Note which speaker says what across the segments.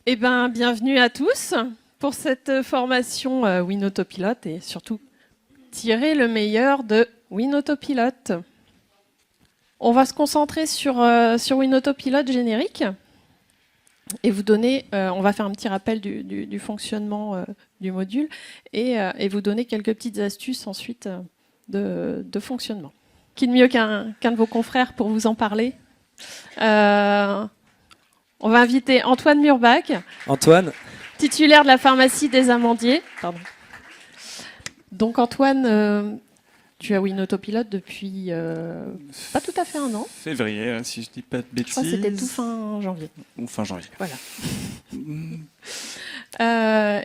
Speaker 1: Eh bien, bienvenue à tous pour cette formation WinAutoPilot et surtout tirer le meilleur de WinAutoPilot. On va se concentrer sur WinAutoPilot générique et vous donner, on va faire un petit rappel du fonctionnement du module et vous donner quelques petites astuces ensuite de fonctionnement. Qui de mieux qu'un de vos confrères pour vous en parler? On va inviter Antoine Murbach.
Speaker 2: Antoine.
Speaker 1: Titulaire de la pharmacie des Amandiers. Pardon. Donc Antoine, tu as WinAutoPilot depuis pas tout à fait un an.
Speaker 3: Février, si je dis pas de bêtises.
Speaker 1: Je crois que c'était tout fin janvier.
Speaker 3: Ou fin janvier.
Speaker 1: Voilà.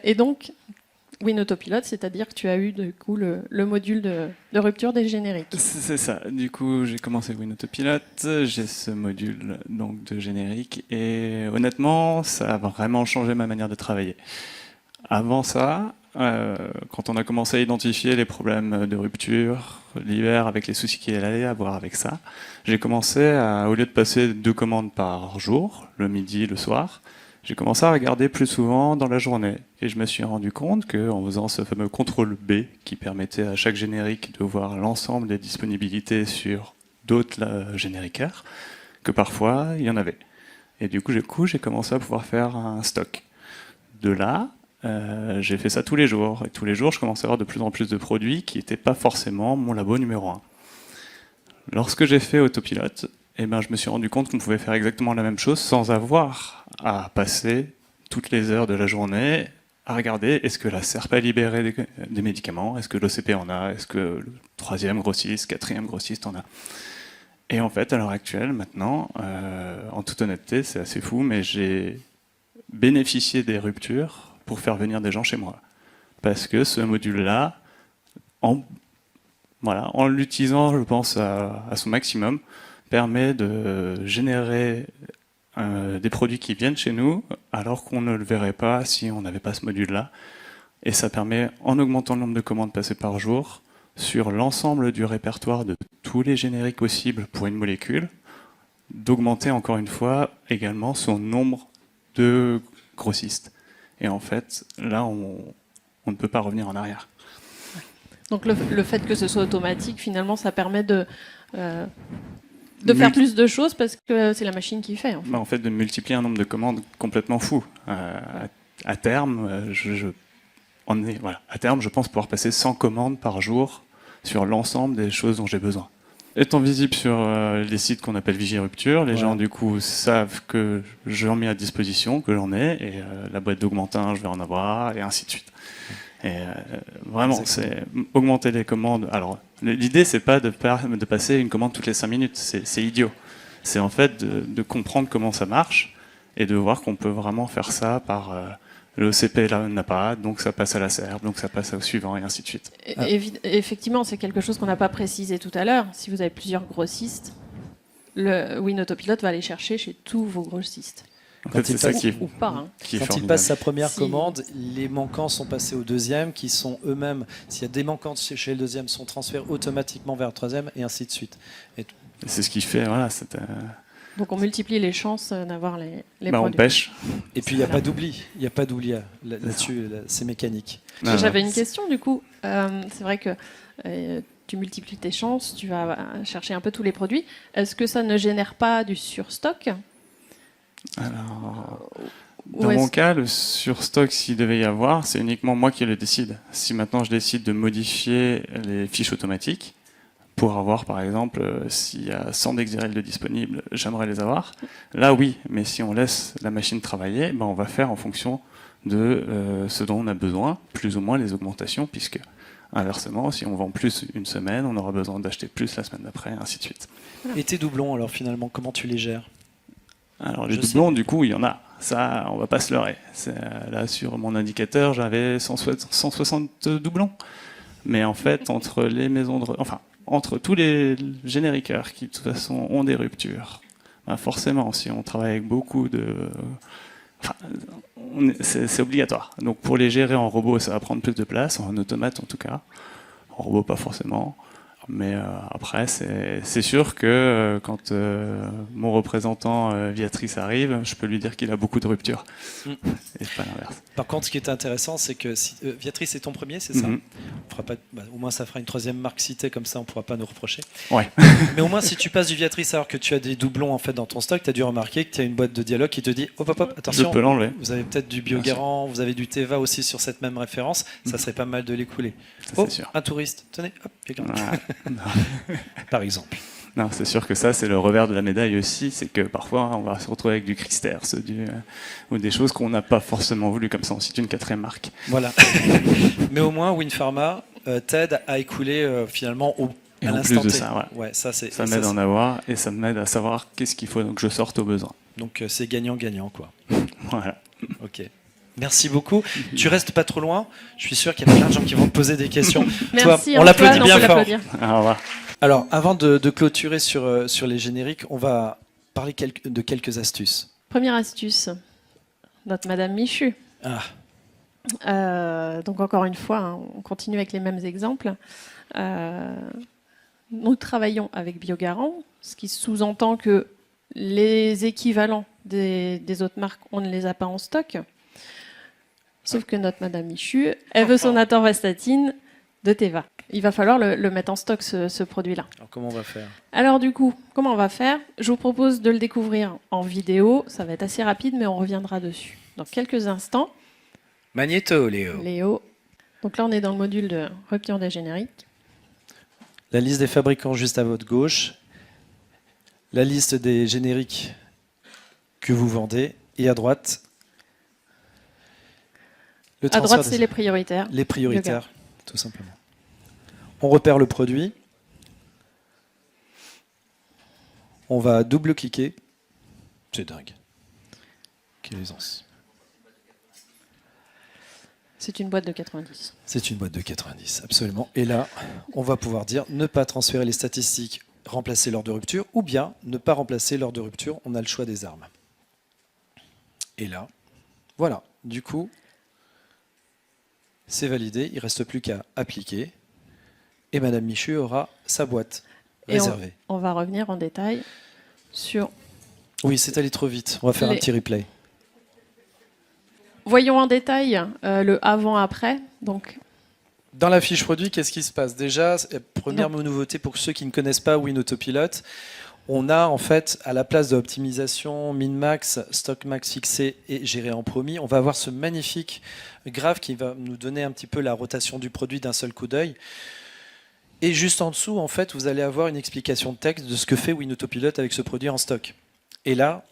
Speaker 1: Et donc, WinAutoPilot, c'est-à-dire que tu as eu du coup le module de rupture des génériques.
Speaker 3: C'est ça. Du coup, j'ai commencé WinAutoPilot, j'ai ce module donc de générique et honnêtement, ça a vraiment changé ma manière de travailler. Avant ça, quand on a commencé à identifier les problèmes de rupture, l'hiver avec les soucis qu'il allait avoir avec ça, j'ai commencé à, au lieu de passer 2 commandes par jour, le midi, le soir, j'ai commencé à regarder plus souvent dans la journée. Et je me suis rendu compte qu'en faisant ce fameux contrôle B, qui permettait à chaque générique de voir l'ensemble des disponibilités sur d'autres génériqueurs, que parfois, il y en avait. Et du coup, j'ai commencé à pouvoir faire un stock. De là, j'ai fait ça tous les jours. Et tous les jours, je commençais à avoir de plus en plus de produits qui n'étaient pas forcément mon labo numéro 1. Lorsque j'ai fait Autopilot, je me suis rendu compte qu'on pouvait faire exactement la même chose sans avoir à passer toutes les heures de la journée à regarder est-ce que la SERP a libéré des médicaments, est-ce que l'OCP en a, est-ce que le 3e grossiste, 4e grossiste en a. Et en fait, à l'heure actuelle, maintenant, en toute honnêteté, c'est assez fou, mais j'ai bénéficié des ruptures pour faire venir des gens chez moi. Parce que ce module-là, en l'utilisant, je pense, à son maximum, permet de générer des produits qui viennent chez nous alors qu'on ne le verrait pas si on n'avait pas ce module-là. Et ça permet, en augmentant le nombre de commandes passées par jour, sur l'ensemble du répertoire de tous les génériques possibles pour une molécule, d'augmenter encore une fois également son nombre de grossistes. Et en fait, là, on ne peut pas revenir en arrière.
Speaker 1: Donc le fait que ce soit automatique, finalement, ça permet de faire plus de choses parce que c'est la machine qui fait.
Speaker 3: En fait, de multiplier un nombre de commandes complètement fou. À terme, à terme, je pense pouvoir passer 100 commandes par jour sur l'ensemble des choses dont j'ai besoin. Étant visible sur les sites qu'on appelle Vigirupture, les gens du coup savent que j'en mets à disposition, que j'en ai, et la boîte d'Augmentin, je vais en avoir, et ainsi de suite. Et vraiment, c'est augmenter les commandes. Alors, l'idée, c'est pas de passer une commande toutes les 5 minutes, c'est idiot. C'est en fait de comprendre comment ça marche et de voir qu'on peut vraiment faire ça par l'OCP là n'a pas, donc ça passe à la SERP, donc ça passe au suivant et ainsi de suite.
Speaker 1: Effectivement, c'est quelque chose qu'on n'a pas précisé tout à l'heure. Si vous avez plusieurs grossistes, le WinAutoPilot va aller chercher chez tous vos grossistes.
Speaker 3: En fait, c'est ça qui est,
Speaker 1: ou pas, hein.
Speaker 2: Quand il passe sa première commande, les manquants sont passés au deuxième, qui sont eux-mêmes, s'il y a des manquants chez le deuxième, sont transférés automatiquement vers le troisième, et ainsi de suite. Et
Speaker 3: c'est ce qui fait, voilà.
Speaker 1: Donc on multiplie les chances d'avoir les produits.
Speaker 3: On pêche.
Speaker 2: Et puis il n'y a pas d'oubli, il n'y a pas d'oubli là-dessus, c'est mécanique.
Speaker 1: J'avais une question du coup. C'est vrai que tu multiplies tes chances, tu vas chercher un peu tous les produits. Est-ce que ça ne génère pas du surstock ?
Speaker 3: Alors, dans mon cas, le surstock, s'il devait y avoir, c'est uniquement moi qui le décide. Si maintenant je décide de modifier les fiches automatiques, pour avoir, par exemple, s'il y a 100 Dexirel de disponibles, j'aimerais les avoir. Là, oui, mais si on laisse la machine travailler, on va faire en fonction de ce dont on a besoin, plus ou moins les augmentations, puisque, inversement, si on vend plus une semaine, on aura besoin d'acheter plus la semaine d'après, ainsi de suite.
Speaker 2: Et tes doublons, alors finalement, comment tu les gères ?
Speaker 3: Alors les doublons, du coup, il y en a. Ça, on va pas se leurrer. Là, sur mon indicateur, j'avais 160 doublons. Mais en fait, entre les maisons entre tous les génériqueurs qui, de toute façon, ont des ruptures, forcément, si on travaille avec beaucoup de... c'est obligatoire. Donc pour les gérer en robot, ça va prendre plus de place, en automate en tout cas. En robot, pas forcément. Mais après, c'est sûr que quand mon représentant Viatrice arrive, je peux lui dire qu'il a beaucoup de ruptures. Et pas l'inverse.
Speaker 2: Par contre, ce qui est intéressant, c'est que si, Viatrice est ton premier, c'est ça? On fera pas, au moins, ça fera une troisième marque citée, comme ça, on ne pourra pas nous reprocher.
Speaker 3: Ouais.
Speaker 2: Mais au moins, si tu passes du Viatrice alors que tu as des doublons en fait dans ton stock, tu as dû remarquer que tu as une boîte de dialogue qui te dit hop, hop, hop, attention,
Speaker 3: Je peux l'enlever.
Speaker 2: vous avez peut-être du Biogarant, vous avez du Teva aussi sur cette même référence, ça serait pas mal de l'écouler.
Speaker 3: C'est sûr.
Speaker 2: Un touriste, tenez, hop, Biogarant.
Speaker 3: Ouais.
Speaker 2: Par exemple.
Speaker 3: Non, c'est sûr que ça, c'est le revers de la médaille aussi, c'est que parfois, on va se retrouver avec du Christers ou des choses qu'on n'a pas forcément voulu, comme ça, on cite une quatrième marque.
Speaker 2: Voilà. Mais au moins, Winpharma t'aide à écouler finalement
Speaker 3: Et
Speaker 2: à
Speaker 3: en
Speaker 2: l'instant
Speaker 3: plus de
Speaker 2: T.
Speaker 3: ça,
Speaker 2: Ouais, ça
Speaker 3: m'aide à en avoir et ça m'aide à savoir qu'est-ce qu'il faut donc je sorte au besoin.
Speaker 2: Donc c'est gagnant-gagnant, quoi.
Speaker 3: Voilà.
Speaker 2: Ok. Merci beaucoup. Tu restes pas trop loin. Je suis sûr qu'il y a plein de gens qui vont te poser des questions.
Speaker 1: Merci,
Speaker 2: Toi, on l'applaudit
Speaker 1: Antoine,
Speaker 2: bien
Speaker 1: on peut
Speaker 2: fort.
Speaker 1: l'applaudir.
Speaker 3: Au revoir.
Speaker 2: Alors, avant de clôturer sur les génériques, on va parler de quelques astuces.
Speaker 1: Première astuce, notre Madame Michu. Donc encore une fois, hein, on continue avec les mêmes exemples. Nous travaillons avec Biogarant, ce qui sous-entend que les équivalents des autres marques, on ne les a pas en stock. Sauf que notre Madame Michu, elle veut son atorvastatine de Teva. Il va falloir le mettre en stock, ce produit-là.
Speaker 2: Alors, comment on va faire?
Speaker 1: Alors du coup, comment on va faire? Je vous propose de le découvrir en vidéo. Ça va être assez rapide, mais on reviendra dessus dans quelques instants.
Speaker 2: Magnéto, Léo.
Speaker 1: Léo. Donc là, on est dans le module de rupture des génériques.
Speaker 2: La liste des fabricants juste à votre gauche. La liste des génériques que vous vendez. Et à droite, le
Speaker 1: À
Speaker 2: transfert
Speaker 1: droite, c'est les prioritaires.
Speaker 2: les prioritaires, tout simplement. On repère le produit. On va double-cliquer. C'est dingue. Quelle aisance.
Speaker 1: C'est une boîte de 90.
Speaker 2: C'est une boîte de 90, absolument. Et là, on va pouvoir dire ne pas transférer les statistiques, remplacer l'heure de rupture, ou bien ne pas remplacer l'heure de rupture. On a le choix des armes. Et là, voilà. Du coup, c'est validé. Il ne reste plus qu'à appliquer. Et Madame Michu aura sa boîte
Speaker 1: Et
Speaker 2: réservée.
Speaker 1: on va revenir en détail sur...
Speaker 2: Oui, c'est allé trop vite. On va faire un petit replay.
Speaker 1: Voyons en détail le avant-après. Donc,
Speaker 2: dans la fiche produit, qu'est-ce qui se passe? Déjà, première nouveauté pour ceux qui ne connaissent pas WinAutoPilot, on a en fait, à la place de optimisation, min-max, stock-max fixé et géré en promis, on va avoir ce magnifique graphe qui va nous donner un petit peu la rotation du produit d'un seul coup d'œil. Et juste en dessous, en fait, vous allez avoir une explication de texte de ce que fait WinAutoPilot avec ce produit en stock. Et là,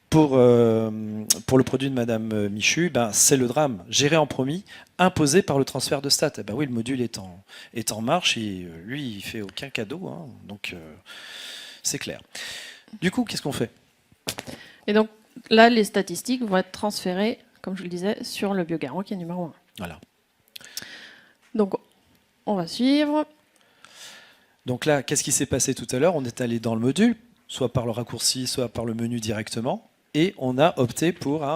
Speaker 2: pour le produit de Madame Michu, c'est le drame. Géré en promis, imposé par le transfert de stats. Eh ben oui, le module est en marche et lui, il fait aucun cadeau. Hein, donc, c'est clair. Du coup, qu'est-ce qu'on fait?
Speaker 1: Et donc, là, les statistiques vont être transférées, comme je le disais, sur le Biogarant qui est numéro 1.
Speaker 2: Voilà.
Speaker 1: Donc, on va suivre.
Speaker 2: Donc là, qu'est-ce qui s'est passé tout à l'heure? On est allé dans le module, soit par le raccourci, soit par le menu directement. Et on a opté pour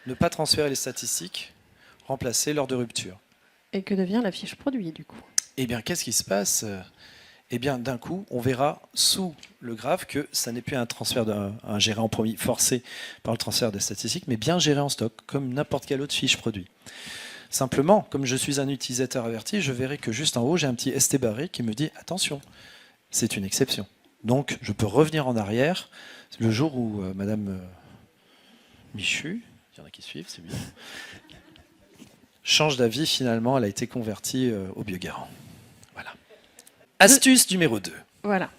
Speaker 2: ne pas transférer les statistiques, remplacer l'heure de rupture.
Speaker 1: Et que devient la fiche produit, du coup?
Speaker 2: Eh bien, qu'est-ce qui se passe? Eh bien, d'un coup, on verra sous le graphe que ça n'est plus un transfert d'un géré en promis forcé par le transfert des statistiques, mais bien géré en stock, comme n'importe quelle autre fiche produit. Simplement, comme je suis un utilisateur averti, je verrai que juste en haut, j'ai un petit ST barré qui me dit « Attention, c'est une exception ». Donc, je peux revenir en arrière le jour où Madame Michu, il y en a qui suivent, c'est bien, change d'avis, finalement, elle a été convertie au Biogarant. Voilà. Astuce numéro 2.
Speaker 1: Voilà.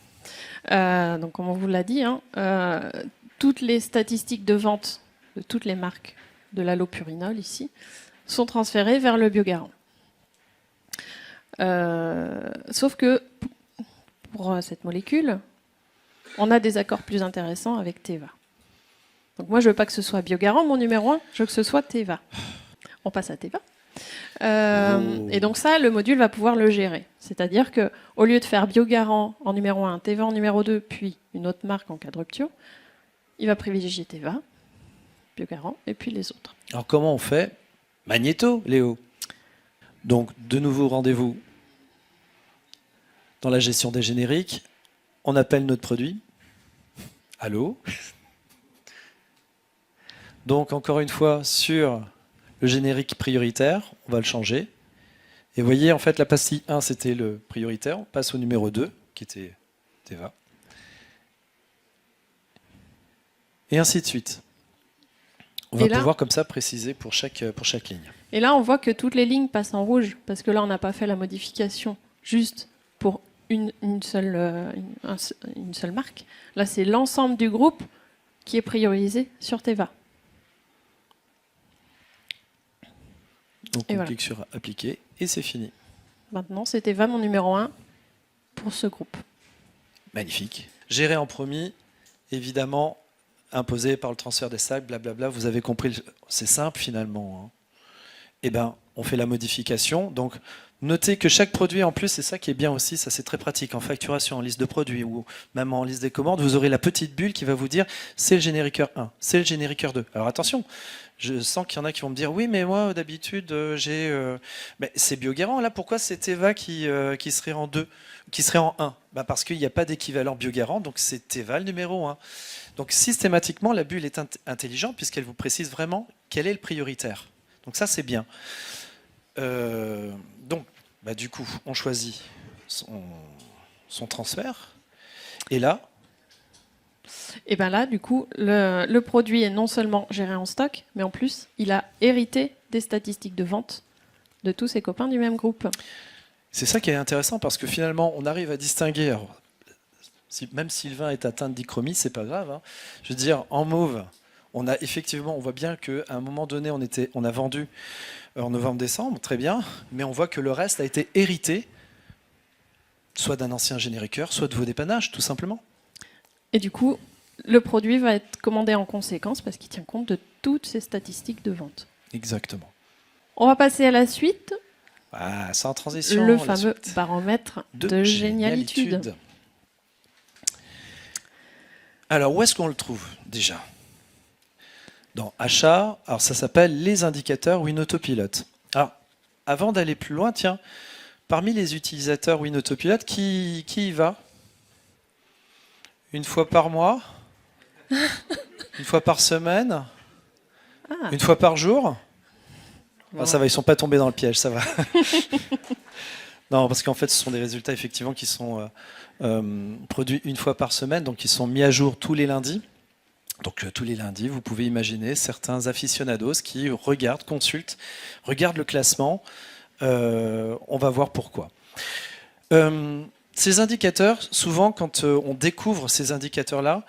Speaker 1: Donc, comme on vous l'a dit, toutes les statistiques de vente de toutes les marques de l'allopurinol ici sont transférées vers le Biogarant. Sauf que pour cette molécule, on a des accords plus intéressants avec Teva. Donc moi, je veux pas que ce soit Biogarant, mon numéro 1, je veux que ce soit Teva. On passe à Teva. Et donc ça, le module va pouvoir le gérer. C'est-à-dire qu'au lieu de faire Biogarant en numéro 1, Teva en numéro 2, puis une autre marque en cas de rupture, il va privilégier Teva, Biogarant, et puis les autres.
Speaker 2: Alors comment on fait? Magnéto, Léo. Donc de nouveau, rendez-vous dans la gestion des génériques, on appelle notre produit. Allô? Donc encore une fois, sur le générique prioritaire, on va le changer. Et vous voyez, en fait, la pastille 1, c'était le prioritaire. On passe au numéro 2, qui était Teva. Et ainsi de suite. On va pouvoir comme ça préciser pour chaque ligne.
Speaker 1: Et là, on voit que toutes les lignes passent en rouge, parce que là, on n'a pas fait la modification juste pour une seule marque. Là, c'est l'ensemble du groupe qui est priorisé sur Teva.
Speaker 2: Donc on clique sur appliquer et c'est fini.
Speaker 1: Maintenant, c'est Teva mon numéro 1 pour ce groupe.
Speaker 2: Magnifique. Gérer en promis, évidemment, imposé par le transfert des sacs, blablabla. Vous avez compris, c'est simple finalement. Hein. Eh ben, on fait la modification. Donc, notez que chaque produit, en plus, c'est ça qui est bien aussi, ça c'est très pratique en facturation, en liste de produits ou même en liste des commandes, vous aurez la petite bulle qui va vous dire c'est le génériqueur 1, c'est le génériqueur 2. Alors attention, je sens qu'il y en a qui vont me dire oui, mais moi d'habitude mais c'est Biogarant. Là, pourquoi c'est Teva qui serait en 2, qui serait en 1 ? Parce qu'il n'y a pas d'équivalent Biogarant, donc c'est Teva le numéro 1. Donc systématiquement, la bulle est intelligente puisqu'elle vous précise vraiment quel est le prioritaire. Donc ça, c'est bien. Donc, du coup, on choisit son transfert. Et là,
Speaker 1: et bien là, du coup, le produit est non seulement géré en stock, mais en plus, il a hérité des statistiques de vente de tous ses copains du même groupe.
Speaker 2: C'est ça qui est intéressant parce que finalement, on arrive à distinguer. Alors, même Sylvain est atteint de dichromie, c'est pas grave. Hein. Je veux dire, en mauve, on voit bien qu'à un moment donné, on a vendu en novembre-décembre, très bien, mais on voit que le reste a été hérité, soit d'un ancien génériqueur, soit de vos dépannages, tout simplement.
Speaker 1: Et du coup, le produit va être commandé en conséquence parce qu'il tient compte de toutes ces statistiques de vente.
Speaker 2: Exactement.
Speaker 1: On va passer à la suite.
Speaker 2: Sans transition.
Speaker 1: Le fameux baromètre de génialitude.
Speaker 2: Alors, où est-ce qu'on le trouve déjà ? Dans Achat, alors ça s'appelle les indicateurs WinAutoPilot. Alors, avant d'aller plus loin, tiens, parmi les utilisateurs WinAutoPilot, qui y va ? Une fois par mois ? Une fois par semaine ? Une fois par jour ? Ça va, ils ne sont pas tombés dans le piège, ça va. Non, parce qu'en fait, ce sont des résultats effectivement qui sont produits une fois par semaine, donc qui sont mis à jour tous les lundis. Donc tous les lundis, vous pouvez imaginer certains aficionados qui consultent, regardent le classement. On va voir pourquoi. Ces indicateurs, souvent quand on découvre ces indicateurs-là,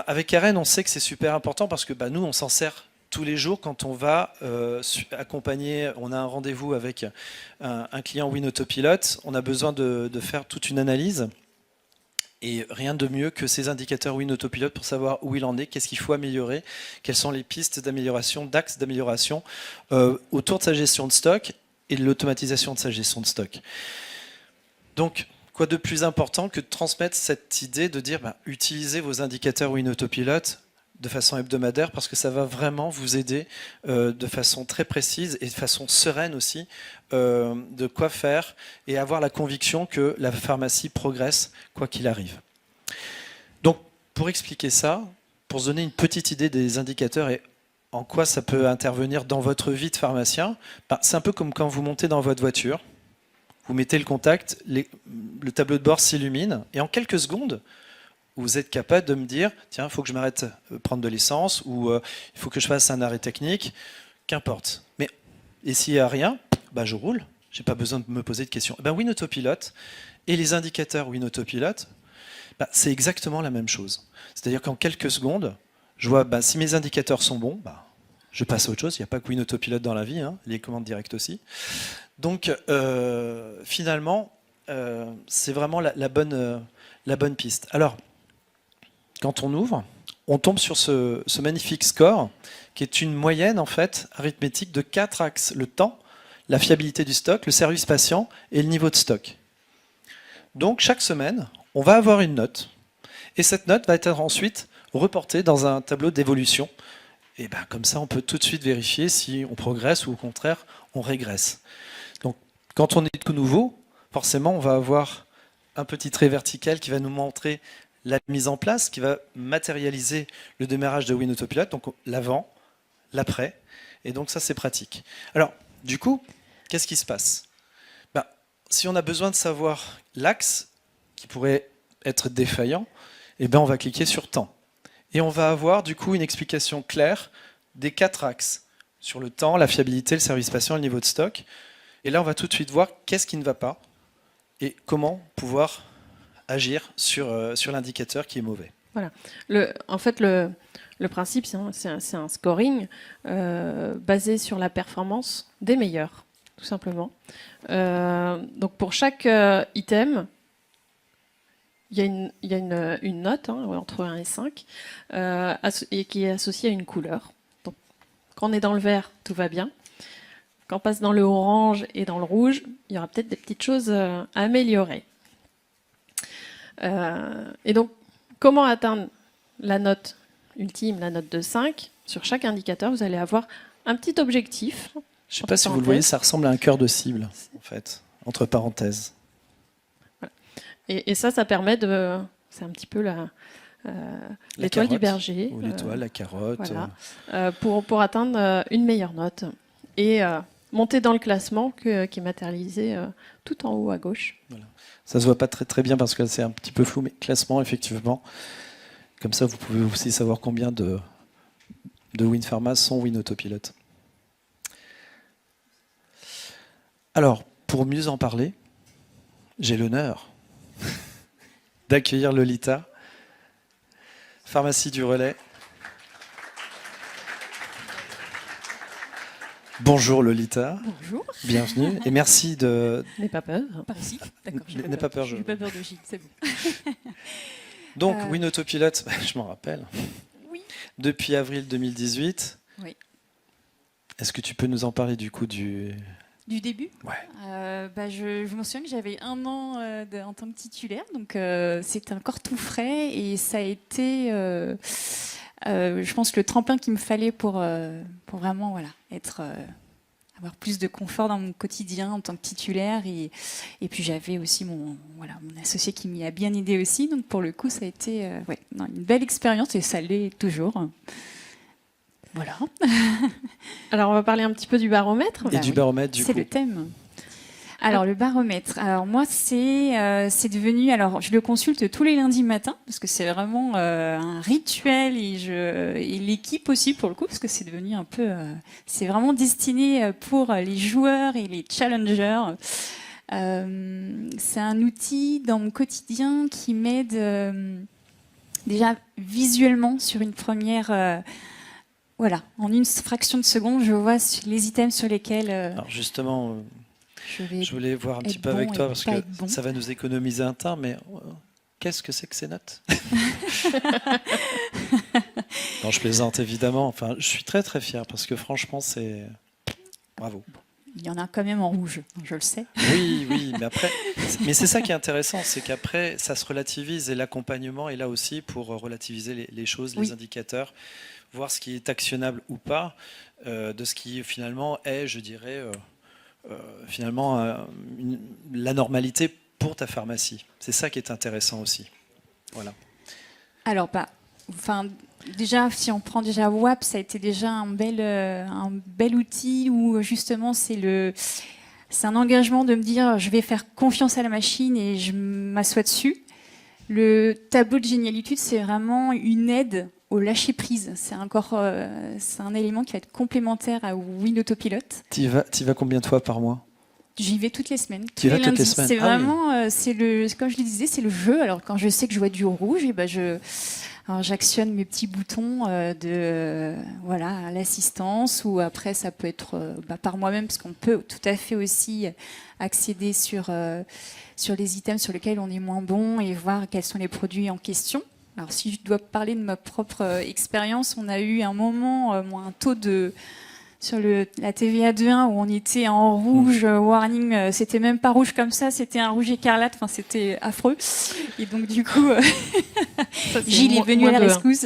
Speaker 2: avec Karen, on sait que c'est super important parce que nous, on s'en sert tous les jours quand on va accompagner, on a un rendez-vous avec un client WinAutoPilot, on a besoin de faire toute une analyse. Et rien de mieux que ces indicateurs WinAutoPilot pour savoir où il en est, qu'est-ce qu'il faut améliorer, quelles sont les pistes d'amélioration, d'axes d'amélioration autour de sa gestion de stock et de l'automatisation de sa gestion de stock. Donc, quoi de plus important que de transmettre cette idée de dire utilisez vos indicateurs WinAutoPilot de façon hebdomadaire parce que ça va vraiment vous aider de façon très précise et de façon sereine aussi de quoi faire et avoir la conviction que la pharmacie progresse quoi qu'il arrive. Donc pour expliquer ça, pour se donner une petite idée des indicateurs et en quoi ça peut intervenir dans votre vie de pharmacien, c'est un peu comme quand vous montez dans votre voiture, vous mettez le contact, le tableau de bord s'illumine et en quelques secondes, vous êtes capable de me dire, tiens, il faut que je m'arrête de prendre de l'essence ou il faut que je fasse un arrêt technique, qu'importe. Et s'il n'y a rien, je roule, je n'ai pas besoin de me poser de questions. WinAutoPilot et les indicateurs WinAutoPilot, c'est exactement la même chose. C'est-à-dire qu'en quelques secondes, je vois si mes indicateurs sont bons, je passe à autre chose. Il n'y a pas que WinAutoPilot dans la vie, hein, les commandes directes aussi. Donc finalement, c'est vraiment la bonne piste. Alors, quand on ouvre, on tombe sur ce magnifique score qui est une moyenne en fait arithmétique de 4 axes. Le temps, la fiabilité du stock, le service patient et le niveau de stock. Donc chaque semaine, on va avoir une note. Et cette note va être ensuite reportée dans un tableau d'évolution. Et comme ça, on peut tout de suite vérifier si on progresse ou au contraire, on régresse. Donc quand on est tout nouveau, forcément, on va avoir un petit trait vertical qui va nous montrer la mise en place, qui va matérialiser le démarrage de WinAutoPilot, donc l'avant, l'après. Et donc ça, c'est pratique. Alors, du coup, qu'est-ce qui se passe? Si on a besoin de savoir l'axe qui pourrait être défaillant, eh ben on va cliquer sur temps. Et on va avoir du coup une explication claire des 4 axes sur le temps, la fiabilité, le service patient, le niveau de stock. Et là, on va tout de suite voir qu'est-ce qui ne va pas et comment pouvoir agir sur l'indicateur qui est mauvais.
Speaker 1: Voilà. En fait, le principe, c'est un scoring basé sur la performance des meilleurs, tout simplement. Donc pour chaque item, il y a une note entre 1 et 5 et qui est associée à une couleur. Donc, quand on est dans le vert, tout va bien. Quand on passe dans le orange et dans le rouge, il y aura peut-être des petites choses à améliorer. Et donc, comment atteindre la note ultime, la note de 5? Sur chaque indicateur, vous allez avoir un petit objectif.
Speaker 2: Je ne sais pas si vous le voyez, ça ressemble à un cœur de cible, en fait, entre parenthèses.
Speaker 1: Voilà. Et ça permet de... C'est un petit peu l'étoile du berger.
Speaker 2: Ou l'étoile, la carotte.
Speaker 1: Voilà, pour atteindre une meilleure note. Et monter dans le classement qui est matérialisé tout en haut à gauche.
Speaker 2: Voilà. Ça ne se voit pas très, très bien parce que c'est un petit peu flou, mais classement, effectivement. Comme ça, vous pouvez aussi savoir combien de WinPharma sont WinAutoPilot. Alors, pour mieux en parler, j'ai l'honneur d'accueillir Lolita, pharmacie du Relais. Bonjour Lolita.
Speaker 4: Bonjour.
Speaker 2: Bienvenue et merci de...
Speaker 1: N'aie pas peur.
Speaker 4: Pas aussi. D'accord.
Speaker 2: N'aie pas peur.
Speaker 4: J'ai pas peur de Gilles, c'est bon.
Speaker 2: Donc, WinAutoPilot, je m'en rappelle.
Speaker 4: Oui.
Speaker 2: Depuis avril 2018.
Speaker 4: Oui.
Speaker 2: Est-ce que tu peux nous en parler du coup
Speaker 4: Du début?
Speaker 2: Ouais.
Speaker 4: Je me souviens que j'avais 1 an en tant que titulaire, donc c'était encore tout frais et ça a été, je pense, le tremplin qu'il me fallait pour vraiment avoir plus de confort dans mon quotidien en tant que titulaire et puis j'avais aussi mon associé qui m'y a bien aidé aussi, donc pour le coup ça a été une belle expérience et ça l'est toujours. Voilà.
Speaker 1: Alors, on va parler un petit peu du baromètre.
Speaker 2: Et du baromètre, du coup.
Speaker 4: C'est le thème. Alors, le baromètre. Alors, moi, c'est devenu... Alors, je le consulte tous les lundis matins, parce que c'est vraiment un rituel, et l'équipe aussi, pour le coup, parce que c'est devenu un peu... c'est vraiment destiné pour les joueurs et les challengers. C'est un outil dans mon quotidien qui m'aide déjà visuellement sur une première... en une fraction de seconde, je vois les items sur lesquels...
Speaker 2: Alors justement, je voulais voir un petit peu avec toi, parce que ça va nous économiser un temps, mais qu'est-ce que c'est que ces notes? Non, je plaisante évidemment. Enfin, je suis très très fier, parce que franchement, c'est... Bravo.
Speaker 4: Il y en a quand même en rouge, je le sais.
Speaker 2: Oui, mais c'est ça qui est intéressant, c'est qu'après, ça se relativise, et l'accompagnement est là aussi pour relativiser les choses, les indicateurs, voir ce qui est actionnable ou pas, de ce qui finalement est, je dirais, la normalité pour ta pharmacie. C'est ça qui est intéressant aussi. Voilà. Alors,
Speaker 4: déjà, si on prend déjà WAP, ça a été déjà un bel outil où justement c'est un engagement de me dire je vais faire confiance à la machine et je m'assois dessus. Le tableau de génialitude, c'est vraiment une aide au lâcher prise. C'est un élément qui va être complémentaire à WinAutoPilot.
Speaker 2: Tu vas combien de fois par mois?
Speaker 4: J'y vais toutes les semaines.
Speaker 2: Tu vas toutes les semaines.
Speaker 4: C'est vraiment, comme je le disais, c'est le jeu. Alors quand je sais que je vois du rouge, j'actionne mes petits boutons l'assistance, ou après ça peut être par moi-même, parce qu'on peut tout à fait aussi accéder sur les items sur lesquels on est moins bon et voir quels sont les produits en question. Alors si je dois parler de ma propre expérience, on a eu un moment, un taux sur la TVA 2.1 où on était en rouge, warning, c'était même pas rouge comme ça, c'était un rouge écarlate, c'était affreux. Et donc du coup, Gilles est venu à la rescousse.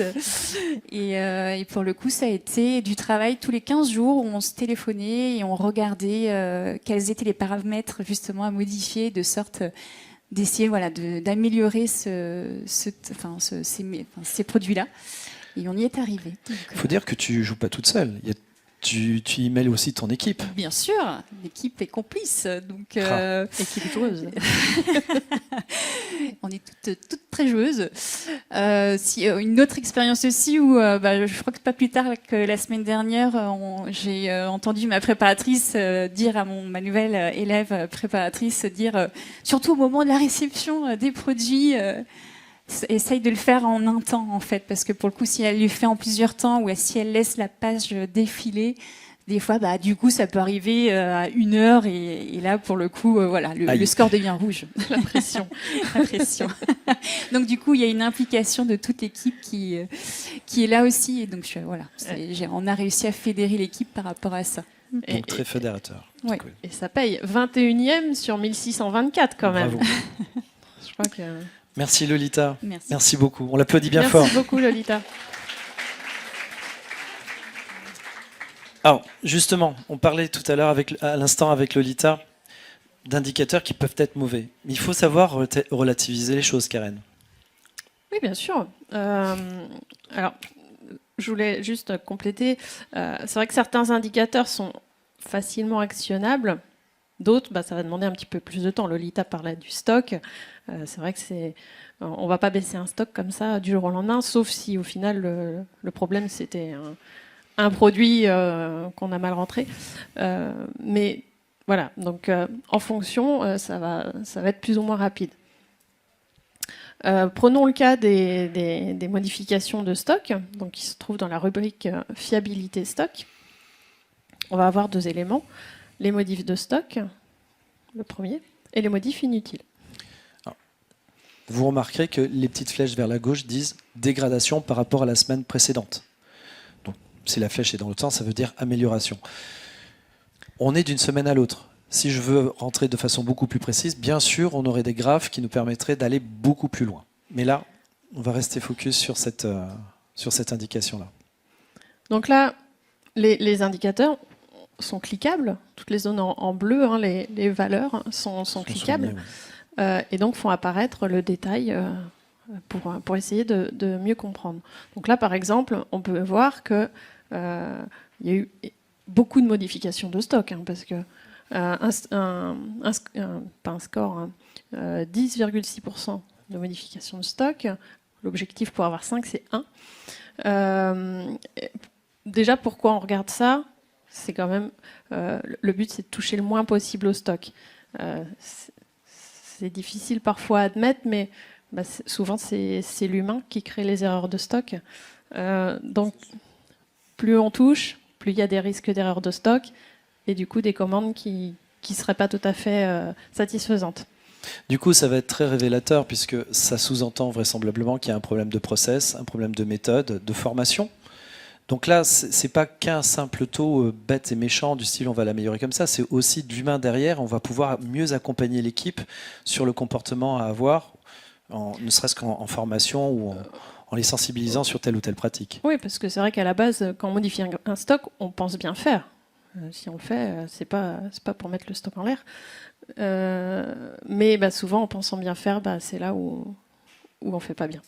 Speaker 4: Et pour le coup, ça a été du travail tous les 15 jours où on se téléphonait et on regardait quels étaient les paramètres justement à modifier, de sorte d'essayer voilà, d'améliorer ces produits-là. Et on y est arrivé.
Speaker 2: Il faut dire que tu joues pas toute seule. Tu y mêles aussi ton équipe.
Speaker 4: Bien sûr, l'équipe est complice. Donc,
Speaker 1: équipe joueuse.
Speaker 4: On est toutes très joueuses. Une autre expérience aussi où je crois que pas plus tard que la semaine dernière, j'ai entendu ma préparatrice dire à ma nouvelle élève préparatrice dire surtout au moment de la réception des produits. Essaye de le faire en un temps en fait, parce que pour le coup si elle le fait en plusieurs temps ou si elle laisse la page défiler, des fois du coup ça peut arriver à 1 heure et là pour le coup le score devient rouge. La pression. La pression. Donc du coup il y a une implication de toute l'équipe qui est là aussi et donc on a réussi à fédérer l'équipe par rapport à ça.
Speaker 2: Donc très fédérateur.
Speaker 4: Ouais.
Speaker 2: Cool.
Speaker 1: Et ça paye 21e sur 1624 quand même.
Speaker 2: Bravo.
Speaker 1: Je crois que...
Speaker 2: Merci Lolita.
Speaker 4: Merci
Speaker 2: beaucoup. On l'applaudit bien fort.
Speaker 1: Merci beaucoup Lolita.
Speaker 2: Alors, justement, on parlait tout à l'heure à l'instant avec Lolita d'indicateurs qui peuvent être mauvais. Mais il faut savoir relativiser les choses, Karen.
Speaker 1: Oui, bien sûr. Alors, je voulais juste compléter. C'est vrai que certains indicateurs sont facilement actionnables. D'autres, ça va demander un petit peu plus de temps. Lolita parlait du stock. C'est vrai que on ne va pas baisser un stock comme ça du jour au lendemain, sauf si au final le problème c'était un produit qu'on a mal rentré. Mais voilà, donc en fonction, ça va être plus ou moins rapide. Prenons le cas des modifications de stock, donc qui se trouvent dans la rubrique fiabilité stock. On va avoir 2 éléments. Les modifs de stock, le premier, et les modifs inutiles.
Speaker 2: Vous remarquerez que les petites flèches vers la gauche disent dégradation par rapport à la semaine précédente. Donc, si la flèche est dans l'autre sens, ça veut dire amélioration. On est d'une semaine à l'autre. Si je veux rentrer de façon beaucoup plus précise, bien sûr, on aurait des graphes qui nous permettraient d'aller beaucoup plus loin. Mais là, on va rester focus sur cette indication-là.
Speaker 1: Donc là, les indicateurs sont cliquables. Toutes les zones en bleu, les valeurs sont cliquables. Et donc font apparaître le détail pour essayer de mieux comprendre. Donc là, par exemple, on peut voir qu'il y a eu beaucoup de modifications de stock, parce que 10,6% de modifications de stock. L'objectif pour avoir 5, c'est 1. Déjà, pourquoi on regarde ça ? C'est quand même le but, c'est de toucher le moins possible au stock. C'est difficile parfois à admettre, mais souvent c'est l'humain qui crée les erreurs de stock. Donc plus on touche, plus il y a des risques d'erreurs de stock et du coup des commandes qui ne seraient pas tout à fait satisfaisantes. Du coup, ça va être très révélateur puisque ça sous-entend vraisemblablement qu'il y a un problème de process, un problème de méthode, de formation. Donc là, c'est pas qu'un simple taux bête et méchant du style on va l'améliorer comme ça, c'est aussi de l'humain derrière, on va pouvoir mieux accompagner l'équipe sur le comportement à avoir, ne serait-ce qu'en formation ou en les sensibilisant sur telle ou telle pratique. Oui, parce que c'est vrai qu'à la base, quand on modifie un stock, on pense bien faire. Si on le fait, c'est pas pour mettre le stock en l'air. Mais souvent, en pensant bien faire, c'est là où on fait pas bien.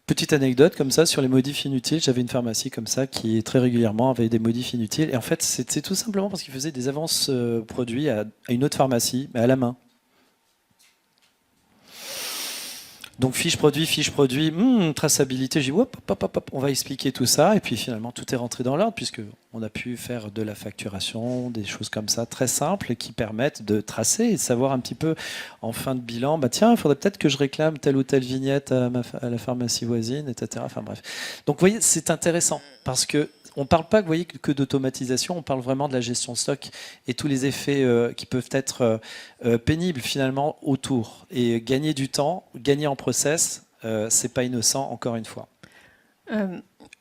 Speaker 1: Petite anecdote comme ça sur les modifs inutiles. J'avais une pharmacie comme ça qui très régulièrement avait des modifs inutiles. Et en fait, c'est tout simplement parce qu'ils faisaient des avances produits à une autre pharmacie, mais à la main. Donc fiche produit, traçabilité. J'ai dit hop, on va expliquer tout ça. Et puis finalement, tout est rentré dans l'ordre puisqu'on a pu faire de la facturation, des choses comme ça très simples qui permettent de tracer et de savoir un petit peu en fin de bilan, tiens, il faudrait peut-être que je réclame telle ou telle vignette à la pharmacie voisine, etc. Enfin bref. Donc vous voyez, c'est intéressant parce que on ne parle pas que d'automatisation, on parle vraiment de la gestion de stock et tous les effets qui peuvent être pénibles finalement autour. Et gagner du temps, gagner en process, c'est pas innocent encore une fois.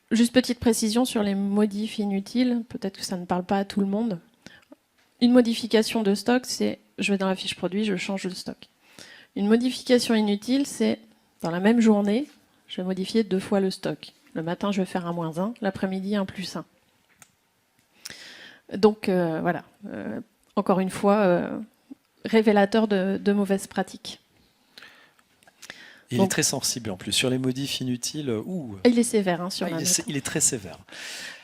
Speaker 1: Juste petite précision sur les modifs inutiles, peut-être que ça ne parle pas à tout le monde. Une modification de stock, c'est je vais dans la fiche produit, je change de stock. Une modification inutile, c'est dans la même journée, je vais modifier 2 fois le stock. Le matin, je vais faire un -1, l'après-midi, un +1. Donc, voilà. Encore une fois, révélateur de mauvaises pratiques.
Speaker 2: Il
Speaker 1: Donc-
Speaker 2: est très sensible en plus. Sur les modifs inutiles,
Speaker 1: Il est sévère hein, sur la note.
Speaker 2: il est très sévère.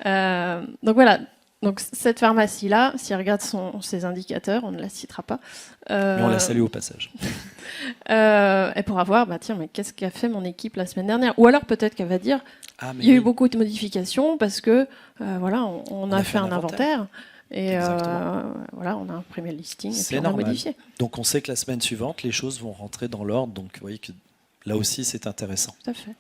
Speaker 1: Donc voilà. Donc cette pharmacie-là, si elle regarde ses indicateurs, on ne la citera pas.
Speaker 2: Mais on la salue au passage.
Speaker 1: Elle pourra voir, bah tiens, mais qu'est-ce qu'a fait mon équipe la semaine dernière? Ou alors peut-être qu'elle va dire,
Speaker 2: Ah, mais
Speaker 1: il y a eu
Speaker 2: oui.
Speaker 1: beaucoup de modifications parce que voilà, on a fait un inventaire et voilà, on a imprimé le listing et
Speaker 2: C'est
Speaker 1: puis on a
Speaker 2: normal.
Speaker 1: modifié.
Speaker 2: Donc on sait que la semaine suivante, les choses vont rentrer dans l'ordre. Donc vous voyez que là aussi, c'est intéressant.
Speaker 1: Tout à fait.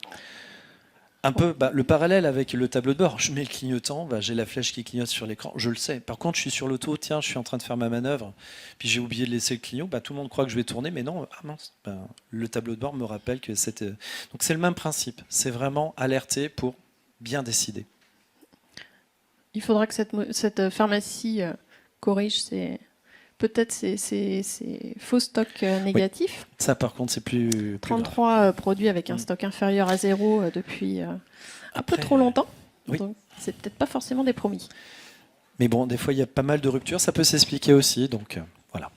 Speaker 2: Un peu le parallèle avec le tableau de bord. Je mets le clignotant, j'ai la flèche qui clignote sur l'écran, je le sais. Par contre, je suis sur l'auto, tiens, je suis en train de faire ma manœuvre, puis j'ai oublié de laisser le clignon, tout le monde croit que je vais tourner, mais non, ah mince, le tableau de bord me rappelle que c'était... Donc c'est le même principe, c'est vraiment alerter pour bien décider.
Speaker 1: Il faudra que cette pharmacie corrige peut-être ces faux stocks négatifs.
Speaker 2: Ça, par contre, c'est plus grave.
Speaker 1: 33 produits avec un stock inférieur à 0 depuis un peu
Speaker 2: Après,
Speaker 1: trop longtemps.
Speaker 2: oui.
Speaker 1: Donc, c'est peut-être pas forcément des promis.
Speaker 2: Mais bon, des fois, il y a pas mal de ruptures, ça peut s'expliquer aussi, donc voilà.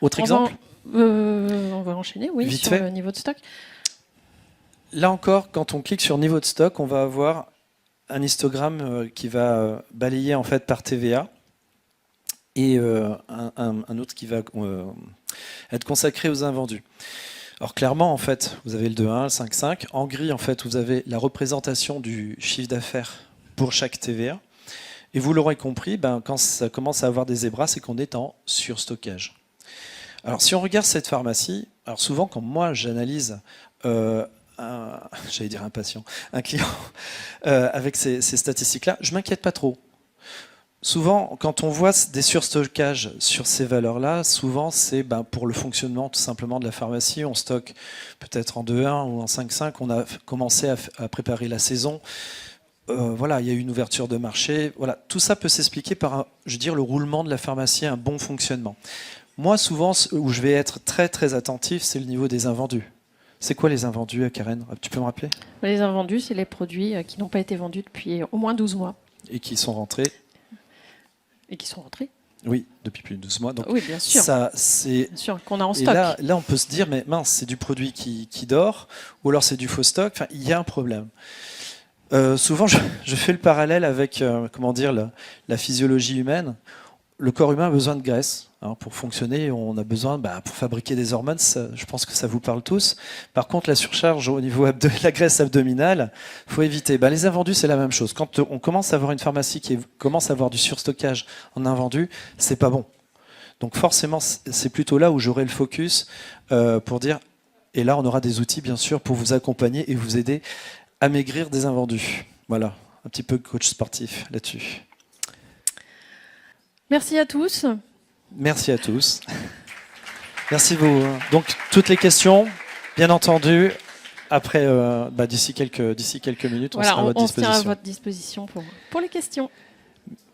Speaker 2: Autre
Speaker 1: On
Speaker 2: exemple
Speaker 1: on va enchaîner, oui,
Speaker 2: Vite
Speaker 1: sur
Speaker 2: fait.
Speaker 1: le niveau de stock.
Speaker 2: Là encore, quand on clique sur niveau de stock, on va avoir un histogramme qui va balayer en fait par TVA et un autre qui va être consacré aux invendus. Alors clairement, en fait, vous avez le 2.1, le 5.5. En gris, en fait, vous avez la représentation du chiffre d'affaires pour chaque TVA. Et vous l'aurez compris, quand ça commence à avoir des zébras, c'est qu'on est en surstockage. Alors si on regarde cette pharmacie, alors souvent quand moi j'analyse j'allais dire un patient, un client avec ces statistiques-là, je m'inquiète pas trop. Souvent, quand on voit des surstockages sur ces valeurs-là, souvent c'est pour le fonctionnement tout simplement de la pharmacie. On stocke peut-être en 2.1 ou en 5.5. On a commencé à préparer la saison. Voilà, il y a eu une ouverture de marché. Voilà, tout ça peut s'expliquer par, le roulement de la pharmacie, un bon fonctionnement. Moi, souvent, où je vais être très très attentif, c'est le niveau des invendus. C'est quoi les invendus, Karen? Tu peux me rappeler?
Speaker 1: Les invendus, c'est les produits qui n'ont pas été vendus depuis au moins 12 mois.
Speaker 2: Et qui sont rentrés?
Speaker 1: Et qui sont rentrés.
Speaker 2: Oui, depuis plus de 12 mois. Donc
Speaker 1: Oui, bien sûr.
Speaker 2: ça, c'est...
Speaker 1: Bien sûr, qu'on a en
Speaker 2: Et
Speaker 1: stock.
Speaker 2: là, on peut se dire, mais mince, c'est du produit qui dort, ou alors c'est du faux stock. Enfin, il y a un problème. Souvent, je fais le parallèle avec la physiologie humaine. Le corps humain a besoin de graisse pour fonctionner. On a besoin, pour fabriquer des hormones. Je pense que ça vous parle tous. Par contre, la surcharge au niveau de la graisse abdominale, faut éviter. Les invendus, c'est la même chose. Quand on commence à avoir une pharmacie qui commence à avoir du surstockage en invendus, c'est pas bon. Donc forcément, c'est plutôt là où j'aurai le focus pour dire. Et là, on aura des outils, bien sûr, pour vous accompagner et vous aider à maigrir des invendus. Voilà, un petit peu coach sportif là-dessus.
Speaker 1: Merci à tous.
Speaker 2: Merci à tous. Merci vous. Donc toutes les questions, bien entendu, après d'ici quelques minutes, on
Speaker 1: Voilà,
Speaker 2: sera à votre
Speaker 1: on se tient à
Speaker 2: disposition.
Speaker 1: votre disposition pour les questions.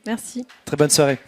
Speaker 1: Merci.
Speaker 2: Très bonne soirée.